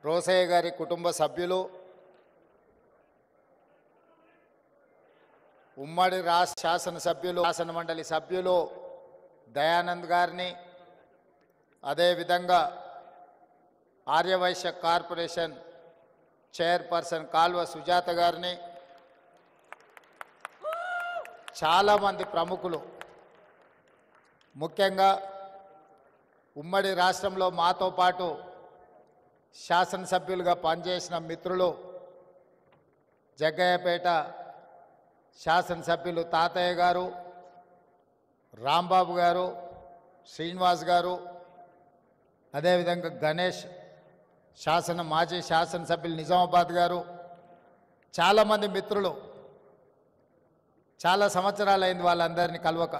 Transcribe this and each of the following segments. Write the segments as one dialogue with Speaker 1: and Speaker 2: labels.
Speaker 1: రోసయ్య గారి కుటుంబ సభ్యులు, ఉమ్మడి రాష్ట్ర శాసనసభ్యులు, శాసనమండలి సభ్యులు దయానంద్ గారిని, అదేవిధంగా ఆర్యవైశ్య కార్పొరేషన్ చైర్పర్సన్ కాల్వ సుజాత గారిని, చాలామంది ప్రముఖులు, ముఖ్యంగా ఉమ్మడి రాష్ట్రంలో మాతో పాటు శాసనసభ్యులుగా పనిచేసిన మిత్రులు, జగ్గయ్యపేట శాసనసభ్యులు తాతయ్య గారు, రాంబాబు గారు, శ్రీనివాస్ గారు, అదేవిధంగా గణేష్ మాజీ శాసనసభ్యులు నిజామాబాద్ గారు, చాలామంది మిత్రులు, చాలా సంవత్సరాలైంది వాళ్ళందరినీ కలవక.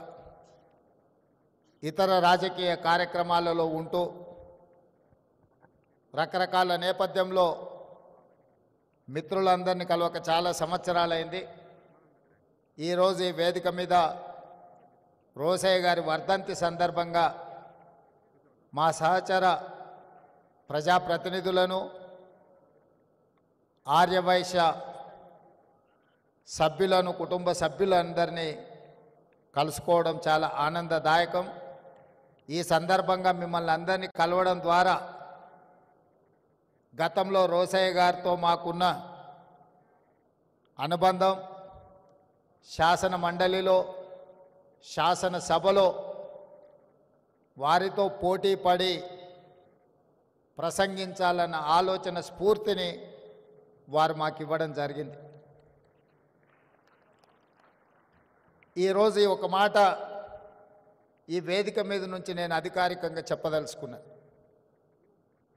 Speaker 1: ఇతర రాజకీయ కార్యక్రమాలలో ఉంటూ రకరకాల నేపథ్యంలో మిత్రులందరినీ కలవక చాలా సంవత్సరాలైంది. ఈరోజు ఈ వేదిక మీద రోసయ్య గారి వర్ధంతి సందర్భంగా మా సహచర ప్రజాప్రతినిధులను, ఆర్యవైశ్య సభ్యులను, కుటుంబ సభ్యులందరినీ కలుసుకోవడం చాలా ఆనందదాయకం. ఈ సందర్భంగా మిమ్మల్ని అందరినీ కలవడం ద్వారా గతంలో రోసయ్య గారితో మాకున్న అనుబంధం, శాసన మండలిలో, శాసనసభలో వారితో పోటీ పడి ప్రసంగించాలన్న ఆలోచన స్ఫూర్తిని వారు మాకు ఇవ్వడం జరిగింది. ఈరోజు ఒక మాట ఈ వేదిక మీద నుంచి నేను అధికారికంగా చెప్పదలుచుకున్నాను.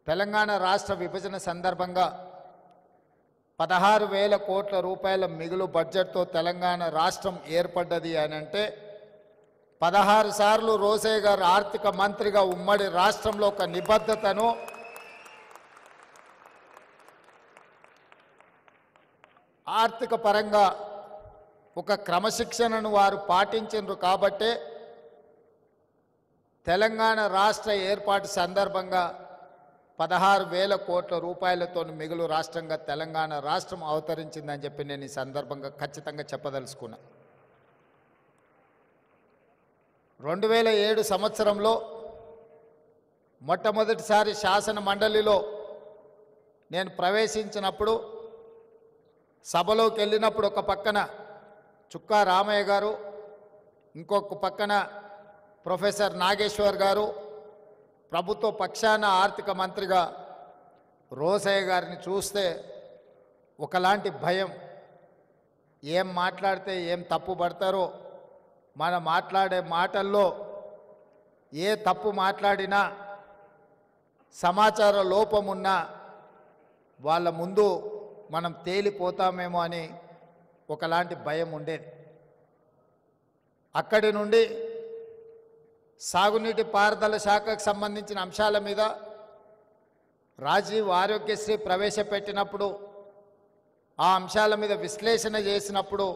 Speaker 1: తెలంగాణ రాష్ట్ర విభజన సందర్భంగా 16,000 కోట్ల రూపాయల మిగులు బడ్జెట్తో తెలంగాణ రాష్ట్రం ఏర్పడ్డది అని అంటే 16 సార్లు రోసయ్య గారు ఆర్థిక మంత్రిగా ఉమ్మడి రాష్ట్రంలో ఒక నిబద్ధతను, ఆర్థిక పరంగా ఒక క్రమశిక్షణను వారు పాటించారు. కాబట్టే తెలంగాణ రాష్ట్ర ఏర్పాటు సందర్భంగా 16,000 కోట్ల రూపాయలతో మిగులు రాష్ట్రంగా తెలంగాణ రాష్ట్రం అవతరించిందని చెప్పి నేను ఈ సందర్భంగా ఖచ్చితంగా చెప్పదలుచుకున్నా. 2007 సంవత్సరంలో మొట్టమొదటిసారి శాసన మండలిలో నేను ప్రవేశించినప్పుడు, సభలోకి వెళ్ళినప్పుడు ఒక పక్కన చుక్కా రామయ్య గారు, ఇంకొక పక్కన ప్రొఫెసర్ నాగేశ్వర్ గారు, ప్రభుత్వ పక్షాన ఆర్థిక మంత్రిగా రోసయ్య గారిని చూస్తే ఒకలాంటి భయం. ఏం మాట్లాడితే ఏం తప్పు పడతారో, మనం మాట్లాడే మాటల్లో ఏ తప్పు మాట్లాడినా, సమాచార లోపమున్నా వాళ్ళ ముందు మనం తేలిపోతామేమో అని ఒకలాంటి భయం ఉండేది. అక్కడి నుండి సాగునీటి పారుదల శాఖకు సంబంధించిన అంశాల మీద రాజీవ్ ఆరోగ్యశ్రీ ప్రవేశపెట్టినప్పుడు, ఆ అంశాల మీద విశ్లేషణ చేసినప్పుడు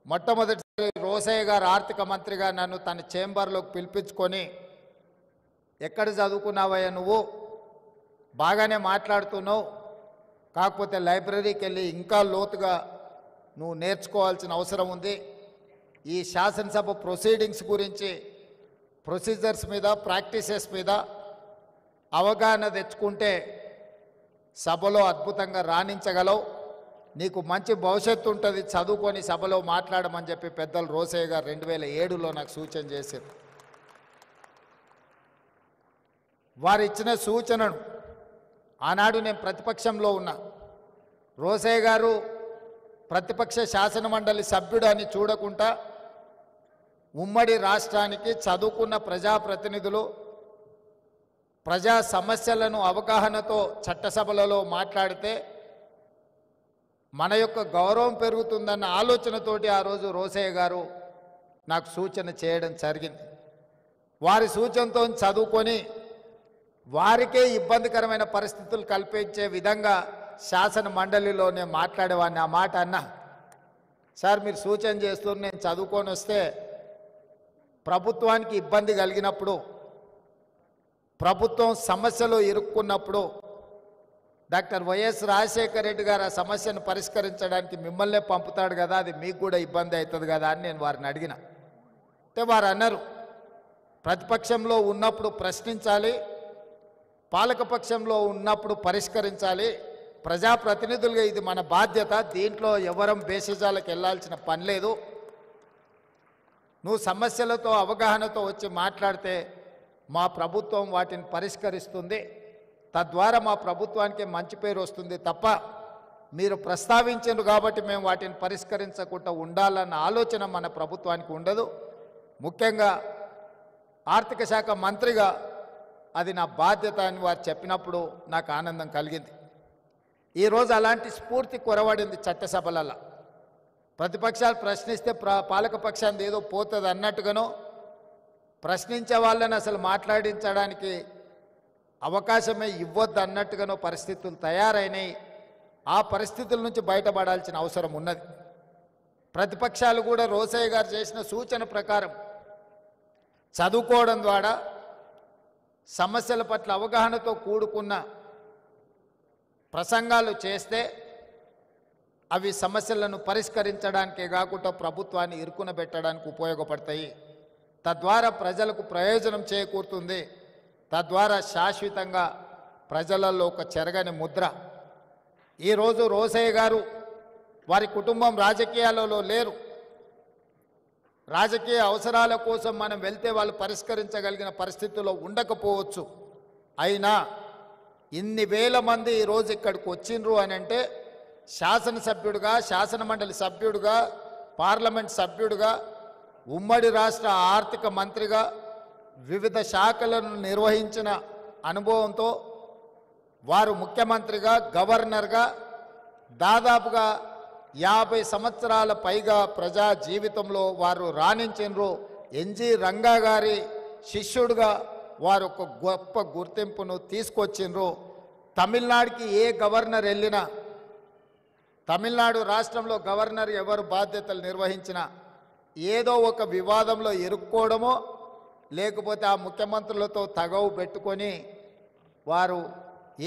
Speaker 1: మొట్టమొదటిసారి రోసయ్య గారు ఆర్థిక మంత్రిగా నన్ను తన చేంబర్లోకి పిలిపించుకొని, ఎక్కడ చదువుకున్నావయ్యా నువ్వు, బాగానే మాట్లాడుతున్నావు, కాకపోతే లైబ్రరీకి వెళ్ళి ఇంకా లోతుగా నువ్వు నేర్చుకోవాల్సిన అవసరం ఉంది. ఈ శాసనసభ ప్రొసీడింగ్స్ గురించి, ప్రొసీజర్స్ మీద, ప్రాక్టీసెస్ మీద అవగాహన తెచ్చుకుంటే సభలో అద్భుతంగా రాణించగలవు, నీకు మంచి భవిష్యత్తు ఉంటుంది, చదువుకొని సభలో మాట్లాడమని చెప్పి పెద్దలు రోసయ్య గారు 2007లో నాకు సూచన చేశారు. వారు ఇచ్చిన సూచనను ఆనాడు నేను ప్రతిపక్షంలో ఉన్నా. రోసయ్య గారు ప్రతిపక్ష శాసనమండలి సభ్యుడు అని చూడకుండా ఉమ్మడి రాష్ట్రానికి చదువుకున్న ప్రజాప్రతినిధులు ప్రజా సమస్యలను అవగాహనతో చట్టసభలలో మాట్లాడితే మన యొక్క గౌరవం పెరుగుతుందన్న ఆలోచనతోటి ఆ రోజు రోసయ్య గారు నాకు సూచన చేయడం జరిగింది. వారి సూచనతో చదువుకొని వారికే ఇబ్బందికరమైన పరిస్థితులు కల్పించే విధంగా శాసన మండలిలో నేను మాట్లాడేవాడిని. ఆ మాట అన్నా, సార్ మీరు సూచన చేస్తూ నేను చదువుకొని వస్తే ప్రభుత్వానికి ఇబ్బంది కలిగినప్పుడు, ప్రభుత్వం సమస్యలో ఇరుక్కున్నప్పుడు డాక్టర్ వైఎస్ రాజశేఖర రెడ్డి గారు ఆ సమస్యను పరిష్కరించడానికి మిమ్మల్నే పంపుతాడు కదా, అది మీకు కూడా ఇబ్బంది అవుతుంది కదా అని నేను వారిని అడిగిన. అంటే వారు అన్నారు, ప్రతిపక్షంలో ఉన్నప్పుడు ప్రశ్నించాలి, పాలకపక్షంలో ఉన్నప్పుడు పరిష్కరించాలి, ప్రజాప్రతినిధులుగా ఇది మన బాధ్యత, దీంట్లో ఎవరం బేసిజాలకు వెళ్ళాల్సిన పని లేదు. నువ్వు సమస్యలతో అవగాహనతో వచ్చి మాట్లాడితే మా ప్రభుత్వం వాటిని పరిష్కరిస్తుంది, తద్వారా మా ప్రభుత్వానికి మంచి పేరు వస్తుంది తప్ప మీరు ప్రస్తావించారు కాబట్టి మేము వాటిని పరిష్కరించకుండా ఉండాలన్న ఆలోచన మన ప్రభుత్వానికి ఉండదు. ముఖ్యంగా ఆర్థిక శాఖ మంత్రిగా అది నా బాధ్యత అని వారు చెప్పినప్పుడు నాకు ఆనందం కలిగింది. ఈరోజు అలాంటి స్ఫూర్తి కొరవడింది చట్టసభలలో. ప్రతిపక్షాలు ప్రశ్నిస్తే పాలకపక్షాన్ని ఏదో పోతుంది అన్నట్టుగానో, ప్రశ్నించే వాళ్ళని అసలు మాట్లాడించడానికి అవకాశమే ఇవ్వద్దు అన్నట్టుగానో పరిస్థితులు తయారైనాయి. ఆ పరిస్థితుల నుంచి బయటపడాల్సిన అవసరం ఉన్నది. ప్రతిపక్షాలు కూడా రోసయ్య గారు చేసిన సూచన ప్రకారం చదువుకోవడం ద్వారా సమస్యల పట్ల అవగాహనతో కూడుకున్న ప్రసంగాలు చేస్తే అవి సమస్యలను పరిష్కరించడానికే కాకుండా ప్రభుత్వాన్ని ఇరుకునబెట్టడానికి ఉపయోగపడతాయి. తద్వారా ప్రజలకు ప్రయోజనం చేకూరుతుంది. తద్వారా శాశ్వతంగా ప్రజలలో ఒక చెరగని ముద్ర. ఈరోజు రోసయ్య గారు వారి కుటుంబం రాజకీయాలలో లేరు. రాజకీయ అవసరాల కోసం మనం వెళ్తే వాళ్ళు పరిష్కరించగలిగిన పరిస్థితుల్లో ఉండకపోవచ్చు. అయినా ఇన్ని వేల మంది ఈరోజు ఇక్కడికి వచ్చిండ్రు అని అంటే శాసనసభ్యుడిగా, శాసనమండలి సభ్యుడిగా, పార్లమెంట్ సభ్యుడిగా, ఉమ్మడి రాష్ట్ర ఆర్థిక మంత్రిగా వివిధ శాఖలను నిర్వహించిన అనుభవంతో వారు ముఖ్యమంత్రిగా, గవర్నర్గా దాదాపుగా 50 సంవత్సరాల పైగా ప్రజా జీవితంలో వారు రాణించినరు. ఎన్జి రంగా గారి శిష్యుడిగా వారు ఒక గొప్ప గుర్తింపును తీసుకొచ్చిండ్రు. తమిళనాడుకి ఏ గవర్నర్ వెళ్ళినా, తమిళనాడు రాష్ట్రంలో గవర్నర్ ఎవరు బాధ్యతలు నిర్వహించినా ఏదో ఒక వివాదంలో ఇరుక్కోవడమో లేకపోతే ఆ ముఖ్యమంత్రులతో తగవు పెట్టుకొని వారు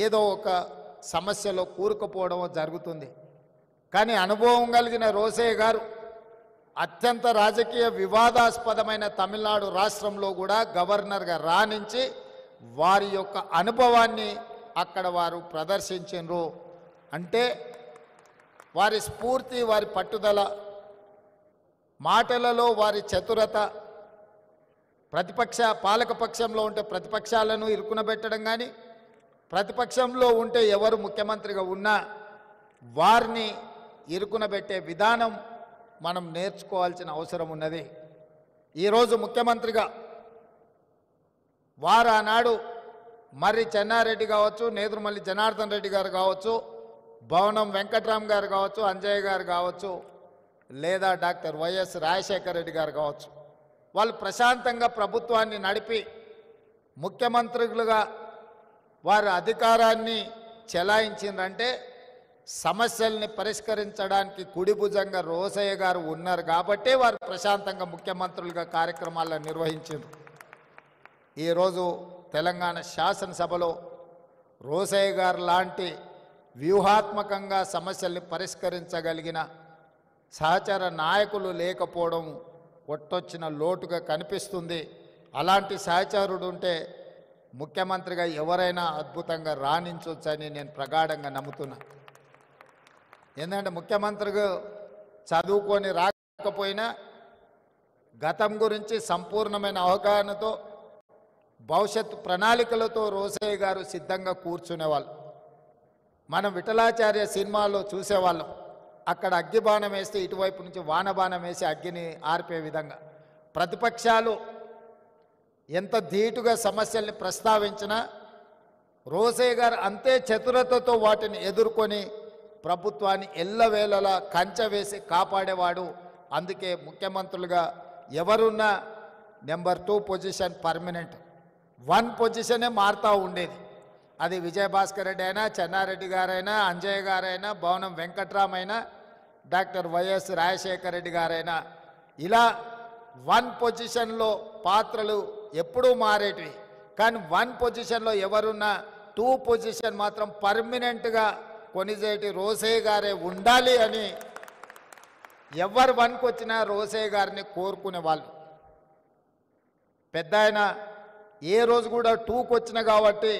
Speaker 1: ఏదో ఒక సమస్యలో కూరుకుపోవడమో జరుగుతుంది. కానీ అనుభవం కలిగిన రోసయ్య గారు అత్యంత రాజకీయ వివాదాస్పదమైన తమిళనాడు రాష్ట్రంలో కూడా గవర్నర్గా రాణించి వారి యొక్క అనుభవాన్ని అక్కడ వారు ప్రదర్శించారు. అంటే వారి స్ఫూర్తి, వారి పట్టుదల, మాటలలో వారి చతురత, పాలకపక్షంలో ఉంటే ప్రతిపక్షాలను ఇరుకునబెట్టడం కానీ, ప్రతిపక్షంలో ఉంటే ఎవరు ముఖ్యమంత్రిగా ఉన్నా వారిని ఇరుకునబెట్టే విధానం మనం నేర్చుకోవాల్సిన అవసరం ఉన్నది. ఈరోజు ముఖ్యమంత్రిగా వారు ఆనాడు మర్రి చెన్నారెడ్డి కావచ్చు, నేదురుమల్లి జనార్దన్ రెడ్డి గారు కావచ్చు, భవనం వెంకట్రామ్ గారు కావచ్చు, అంజయ్య గారు కావచ్చు, లేదా డాక్టర్ వైఎస్ రాజశేఖర రెడ్డి గారు కావచ్చు, వాళ్ళు ప్రశాంతంగా ప్రభుత్వాన్ని నడిపి ముఖ్యమంత్రులుగా వారు అధికారాన్ని చెలాయించిందంటే సమస్యల్ని పరిష్కరించడానికి కుడిభుజంగా రోసయ్య గారు ఉన్నారు కాబట్టే వారు ప్రశాంతంగా ముఖ్యమంత్రులుగా కార్యక్రమాలను నిర్వహించారు. ఈరోజు తెలంగాణ శాసనసభలో రోసయ్య గారు లాంటి వ్యూహాత్మకంగా సమస్యల్ని పరిష్కరించగలిగిన సహచర నాయకులు లేకపోవడం కొట్టొచ్చిన లోటుగా కనిపిస్తుంది. అలాంటి సహచరుడు ఉంటే ముఖ్యమంత్రిగా ఎవరైనా అద్భుతంగా రాణించవచ్చని నేను ప్రగాఢంగా నమ్ముతున్నా. ఎందుకంటే ముఖ్యమంత్రిగా చదువుకొని రాకపోయినా గతం గురించి సంపూర్ణమైన అవగాహనతో, భవిష్యత్తు ప్రణాళికలతో రోసయ్య గారు సిద్ధంగా కూర్చునేవాళ్ళు. మనం విఠలాచార్య సినిమాలో చూసేవాళ్ళం. అక్కడ అగ్గిబాణం వేస్తే ఇటువైపు నుంచి వానబాణం వేసి అగ్గిని ఆర్పే విధంగా ప్రతిపక్షాలు ఎంత ధీటుగా సమస్యల్ని ప్రస్తావించినా రోసయ్య గారు అంతే చతురతతో వాటిని ఎదుర్కొని ప్రభుత్వాన్ని ఎల్లవేళలా కంచె వేసి కాపాడేవాడు. అందుకే ముఖ్యమంత్రులుగా ఎవరున్నా నెంబర్ 2 పొజిషన్ పర్మనెంట్, 1 పొజిషనే మారుతూ ఉండేది. అది విజయభాస్కర్ రెడ్డి అయినా, చెన్నారెడ్డి గారైనా, అంజయ్య గారైనా, భవనం వెంకట్రామ్ అయినా, డాక్టర్ వైఎస్ రాజశేఖర రెడ్డి గారైనా, ఇలా 1 పొజిషన్లో పాత్రలు ఎప్పుడూ మారేటివి. కానీ 1 పొజిషన్లో ఎవరున్నా టూ పొజిషన్ మాత్రం పర్మనెంట్గా కొణిజేటి రోసయ్య గారే ఉండాలి అని ఎవరు వన్కి వచ్చినా రోసయ్య గారిని కోరుకునే వాళ్ళు. పెద్ద ఆయన ఏ రోజు కూడా టూకి వచ్చిన కాబట్టి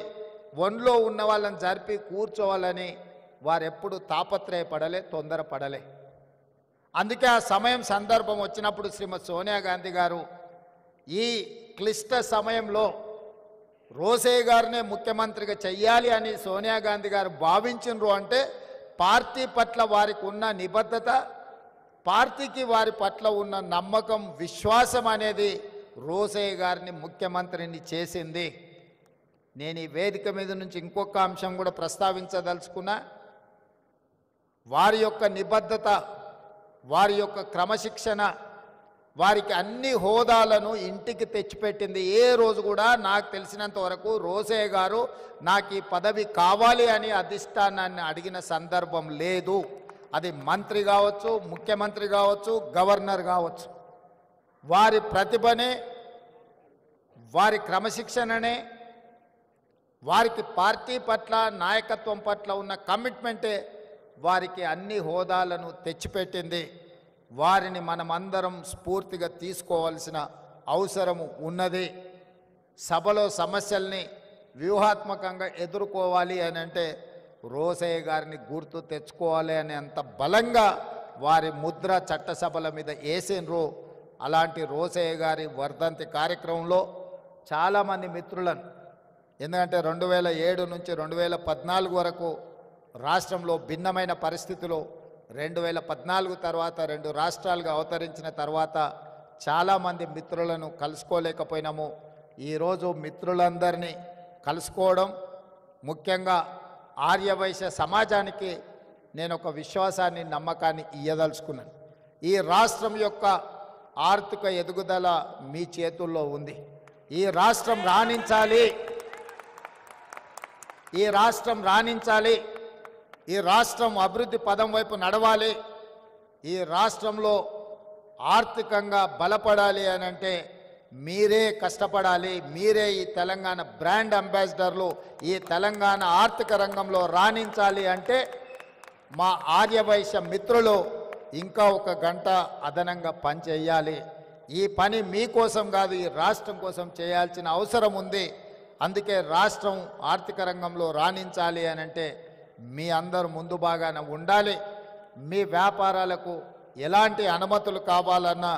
Speaker 1: వన్లో ఉన్న వాళ్ళని జరిపి కూర్చోవాలని వారెప్పుడు తాపత్రయపడలే, తొందరపడలే. అందుకే ఆ సమయం సందర్భం వచ్చినప్పుడు శ్రీమతి సోనియా గాంధీ గారు ఈ క్లిష్ట సమయంలో రోసయ్య గారినే ముఖ్యమంత్రిగా చెయ్యాలి అని సోనియా గాంధీ గారు భావించినరు అంటే పార్టీ పట్ల వారికి ఉన్న నిబద్ధత, పార్టీకి వారి పట్ల ఉన్న నమ్మకం, విశ్వాసం అనేది రోసయ్య గారిని ముఖ్యమంత్రిని చేసింది. నేను ఈ వేదిక మీద నుంచి ఇంకొక అంశం కూడా ప్రస్తావించదలుచుకున్నా. వారి యొక్క నిబద్ధత, వారి యొక్క క్రమశిక్షణ వారికి అన్ని హోదాలను ఇంటికి తెచ్చిపెట్టింది. ఏ రోజు కూడా నాకు తెలిసినంత వరకు రోసయ్య గారు నాకు ఈ పదవి కావాలి అని అధిష్టానాన్ని అడిగిన సందర్భం లేదు. అది మంత్రి కావచ్చు, ముఖ్యమంత్రి కావచ్చు, గవర్నర్ కావచ్చు. వారి ప్రతిభనే, వారి క్రమశిక్షణనే, వారికి పార్టీ పట్ల, నాయకత్వం పట్ల ఉన్న కమిట్మెంటే వారికి అన్ని హోదాలను తెచ్చిపెట్టింది. వారిని మనమందరం స్ఫూర్తిగా తీసుకోవాల్సిన అవసరము ఉన్నది. సభలో సమస్యల్ని వ్యూహాత్మకంగా ఎదుర్కోవాలి అని అంటే రోసయ్య గారిని గుర్తు తెచ్చుకోవాలి అని అంత బలంగా వారి ముద్ర చట్టసభల మీద వేసినరు. అలాంటి రోసయ్య గారి వర్ధంతి కార్యక్రమంలో చాలామంది మిత్రులను, ఎందుకంటే 2007 నుంచి 2014 వరకు రాష్ట్రంలో భిన్నమైన పరిస్థితులు, 2014 తర్వాత 2 రాష్ట్రాలుగా అవతరించిన తర్వాత చాలామంది మిత్రులను కలుసుకోలేకపోయినాము. ఈరోజు మిత్రులందరినీ కలుసుకోవడం, ముఖ్యంగా ఆర్యవైశ్య సమాజానికి నేను ఒక విశ్వాసాన్ని, నమ్మకాన్ని ఇయ్యదలుచుకున్నాను. ఈ రాష్ట్రం యొక్క ఆర్థిక ఎదుగుదల మీ చేతుల్లో ఉంది. ఈ రాష్ట్రం రాణించాలి, ఈ రాష్ట్రం రాణించాలి, ఈ రాష్ట్రం అభివృద్ధి పదం వైపు నడవాలి, ఈ రాష్ట్రంలో ఆర్థికంగా బలపడాలి అని అంటే మీరే కష్టపడాలి. మీరే ఈ తెలంగాణ బ్రాండ్ అంబాసిడర్లు, ఈ తెలంగాణ ఆర్థిక రంగంలో రాణించాలి అంటే మా ఆర్యవైశ్య మిత్రులు ఇంకా 1 గంట అదనంగా పని చేయాలి. ఈ పని మీకోసం కాదు, ఈ రాష్ట్రం కోసం చేయాల్సిన అవసరం ఉంది. అందుకే రాష్ట్రం ఆర్థిక రంగంలో రాణించాలి అని అంటే మీ అందరూ ముందు బాగానే ఉండాలి. మీ వ్యాపారాలకు ఎలాంటి అనుమతులు కావాలన్నా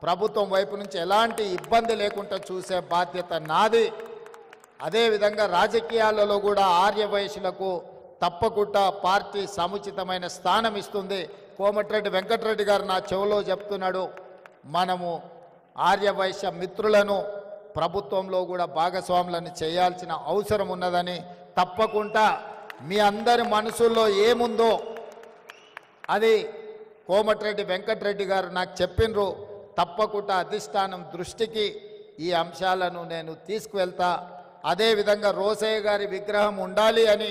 Speaker 1: ప్రభుత్వం వైపు నుంచి ఎలాంటి ఇబ్బంది లేకుండా చూసే బాధ్యత నాది. అదేవిధంగా రాజకీయాలలో కూడా ఆర్యవైశ్యులకు తప్పకుండా పార్టీ సముచితమైన స్థానం ఇస్తుంది. కోమటిరెడ్డి వెంకటరెడ్డి గారు నా చెవిలో చెప్తున్నాడు, మనము ఆర్యవైశ్య మిత్రులను ప్రభుత్వంలో కూడా భాగస్వాములను చేయాల్సిన అవసరం ఉన్నదని, తప్పకుండా మీ అందరి మనసుల్లో ఏముందో అది కోమటిరెడ్డి వెంకటరెడ్డి గారు నాకు చెప్పినరు. తప్పకుండా అధిష్టానం దృష్టికి ఈ అంశాలను నేను తీసుకువెళ్తా. అదేవిధంగా రోసయ్య గారి విగ్రహం ఉండాలి అని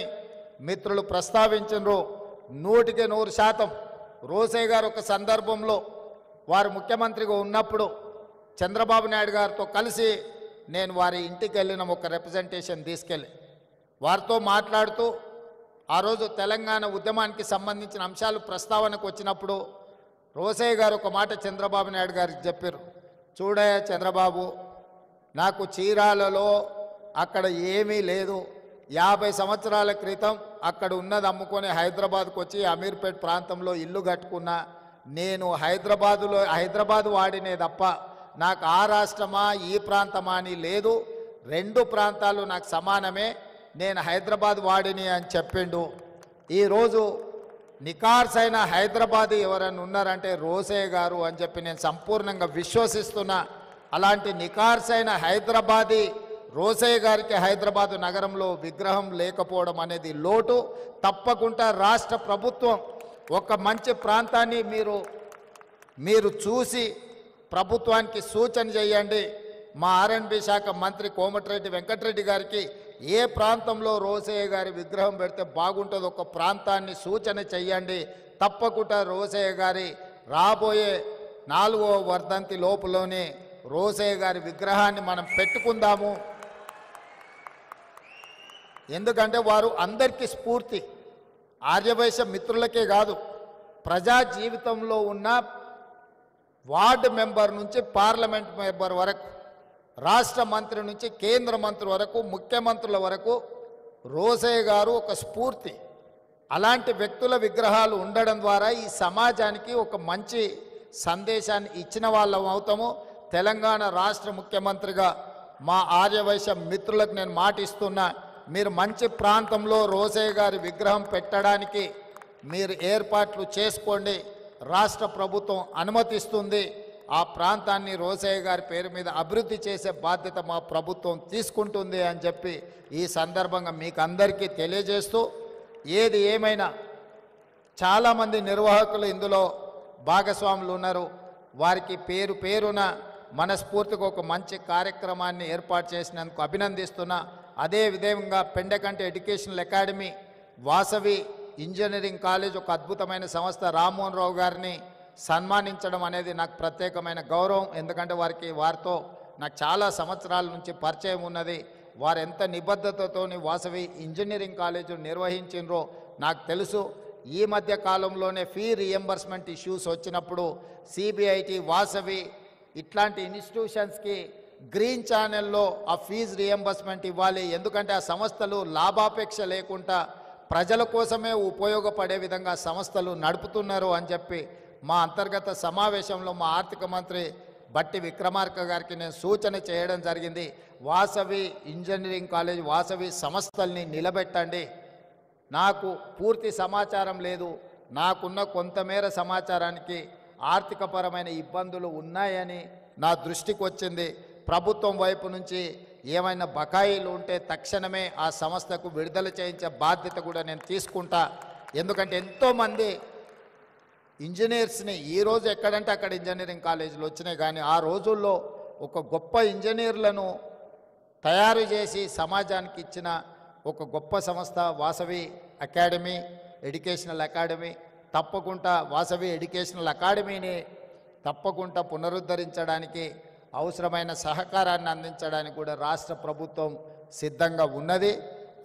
Speaker 1: మిత్రులు ప్రస్తావించినరు. 100% రోసయ్య గారు ఒక సందర్భంలో వారు ముఖ్యమంత్రిగా ఉన్నప్పుడు చంద్రబాబు నాయుడు గారితో కలిసి నేను వారి ఇంటికి వెళ్ళిన ఒక రిప్రజెంటేషన్ తీసుకెళ్ళి వారితో మాట్లాడుతూ ఆ రోజు తెలంగాణ ఉద్యమానికి సంబంధించిన అంశాలు ప్రస్తావనకు వచ్చినప్పుడు రోసయ్య గారు ఒక మాట చంద్రబాబు నాయుడు గారికి చెప్పారు, చూడయ్య చంద్రబాబు, నాకు చీరాలలో అక్కడ ఏమీ లేదు, 50 సంవత్సరాల క్రితం అక్కడ ఉన్నది అమ్ముకొని హైదరాబాద్కు వచ్చి అమీర్పేట్ ప్రాంతంలో ఇల్లు కట్టుకున్నా. నేను హైదరాబాదు వాడినే తప్ప నాకు ఆ రాష్ట్రమా ఈ ప్రాంతమా అని లేదు, 2 ప్రాంతాలు నాకు సమానమే, నేను హైదరాబాద్ వాడిని అని చెప్పిండు. ఈరోజు నికార్సైన హైదరాబాద్ ఎవరైనా ఉన్నారంటే రోసయ్య గారు అని చెప్పి నేను సంపూర్ణంగా విశ్వసిస్తున్నా. అలాంటి నికార్సైన హైదరాబాదీ రోసయ్య గారికి హైదరాబాదు నగరంలో విగ్రహం లేకపోవడం అనేది లోటు. తప్పకుండా రాష్ట్ర ప్రభుత్వం ఒక మంచి ప్రాంతాన్ని మీరు చూసి ప్రభుత్వానికి సూచన చేయండి. మా ఆర్ఎండ్బి శాఖ మంత్రి కోమటిరెడ్డి వెంకటరెడ్డి గారికి ఏ ప్రాంతంలో రోసయ్య గారి విగ్రహం పెడితే బాగుంటుందో ఒక ప్రాంతాన్ని సూచన చెయ్యండి. తప్పకుండా రోసయ్య గారి రాబోయే 4వ వర్ధంతి లోపులోనే రోసయ్య గారి విగ్రహాన్ని మనం పెట్టుకుందాము. ఎందుకంటే వారు అందరికీ స్ఫూర్తి. ఆర్యవైశ్య మిత్రులకే కాదు, ప్రజా జీవితంలో ఉన్న వార్డు మెంబర్ నుంచి పార్లమెంట్ మెంబర్ వరకు, రాష్ట్ర మంత్రి నుంచి కేంద్ర మంత్రి వరకు, ముఖ్యమంత్రుల వరకు రోసయ్య గారు ఒక స్ఫూర్తి. అలాంటి వ్యక్తుల విగ్రహాలు ఉండడం ద్వారా ఈ సమాజానికి ఒక మంచి సందేశాన్ని ఇచ్చిన వాళ్ళం అవుతాము. తెలంగాణ రాష్ట్ర ముఖ్యమంత్రిగా మా ఆర్యవైశ్య మిత్రులకు నేను మాటిస్తున్నా, మీరు మంచి ప్రాంతంలో రోసయ్య గారి విగ్రహం పెట్టడానికి మీరు ఏర్పాట్లు చేసుకోండి. రాష్ట్ర ప్రభుత్వం అనుమతిస్తుంది. ఆ ప్రాంతాన్ని రోసయ్య గారి పేరు మీద అభివృద్ధి చేసే బాధ్యత మా ప్రభుత్వం తీసుకుంటుంది అని చెప్పి ఈ సందర్భంగా మీకు అందరికీ తెలియజేస్తూ, ఏది ఏమైనా చాలామంది నిర్వాహకులు ఇందులో భాగస్వాములు ఉన్నారు. వారికి పేరు పేరున మనస్ఫూర్తిగా ఒక మంచి కార్యక్రమాన్ని ఏర్పాటు చేసినందుకు అభినందిస్తున్నా. అదేవిధంగా Pendakanti educational academy, Vasavi engineering college ఒక అద్భుతమైన సంస్థ, రామ్మోహన్ రావు గారిని సన్మానించడం అనేది నాకు ప్రత్యేకమైన గౌరవం. ఎందుకంటే వారితో నాకు చాలా సంవత్సరాల నుంచి పరిచయం ఉన్నది. వారు ఎంత నిబద్ధతతోని వాసవి ఇంజనీరింగ్ కాలేజు నిర్వహించినరో నాకు తెలుసు. ఈ మధ్య కాలంలోనే ఫీ రియంబర్స్మెంట్ ఇష్యూస్ వచ్చినప్పుడు సిబిఐటి, వాసవి ఇట్లాంటి ఇన్స్టిట్యూషన్స్కి గ్రీన్ ఛానల్లో ఆ ఫీజు రియంబర్స్మెంట్ ఇవ్వాలి. ఎందుకంటే ఆ సంస్థలు లాభాపేక్ష లేకుండా ప్రజల కోసమే ఉపయోగపడే విధంగా సంస్థలు నడుపుతున్నారు అని చెప్పి మా అంతర్గత సమావేశంలో మా ఆర్థిక మంత్రి బట్టి విక్రమార్క గారికి నేను సూచన చేయడం జరిగింది. వాసవి ఇంజనీరింగ్ కాలేజ్, వాసవి సంస్థల్ని నిలబెట్టండి. నాకు పూర్తి సమాచారం లేదు, నాకున్న కొంతమేర సమాచారానికి ఆర్థికపరమైన ఇబ్బందులు ఉన్నాయని నా దృష్టికి వచ్చింది. ప్రభుత్వం వైపు నుంచి ఏమైనా బకాయిలు ఉంటే తక్షణమే ఆ సంస్థకు విడుదల చేయించే బాధ్యత కూడా నేను తీసుకుంటా. ఎందుకంటే ఎంతోమంది ఇంజనీర్స్ని ఈరోజు ఎక్కడంటే అక్కడ ఇంజనీరింగ్ కాలేజీలు వచ్చినాయి, కానీ ఆ రోజుల్లో ఒక గొప్ప ఇంజనీర్లను తయారు చేసి సమాజానికి ఇచ్చిన ఒక గొప్ప సంస్థ వాసవి అకాడమీ, ఎడ్యుకేషనల్ అకాడమీ. తప్పకుండా వాసవి ఎడ్యుకేషనల్ అకాడమీని తప్పకుండా పునరుద్ధరించడానికి అవసరమైన సహకారాన్ని అందించడానికి కూడా రాష్ట్ర ప్రభుత్వం సిద్ధంగా ఉన్నది.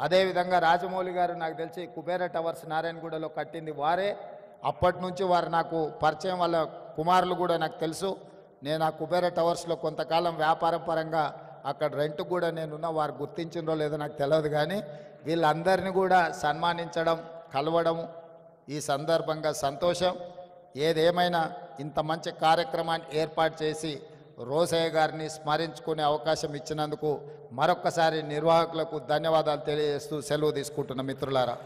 Speaker 1: అదేవిధంగా రాజమౌళి గారు నాకు తెలిసి కుబేర టవర్స్ నారాయణగూడలో కట్టింది వారే. అప్పటి నుంచి వారు నాకు పరిచయం, వాళ్ళ కుమారులు కూడా నాకు తెలుసు. నేను ఆ కుబేర టవర్స్లో కొంతకాలం వ్యాపారం పరంగా అక్కడ రెంట్ కూడా నేనున్న, వారు గుర్తించినో లేదో నాకు తెలియదు, కానీ వీళ్ళందరినీ కూడా సన్మానించడం, కలవడం ఈ సందర్భంగా సంతోషం. ఏదేమైనా ఇంత మంచి కార్యక్రమాన్ని ఏర్పాటు చేసి రోసయ్య గారిని స్మరించుకునే అవకాశం ఇచ్చినందుకు మరొక్కసారి నిర్వాహకులకు ధన్యవాదాలు తెలియజేస్తూ సెలవు తీసుకుంటున్న మిత్రులారా.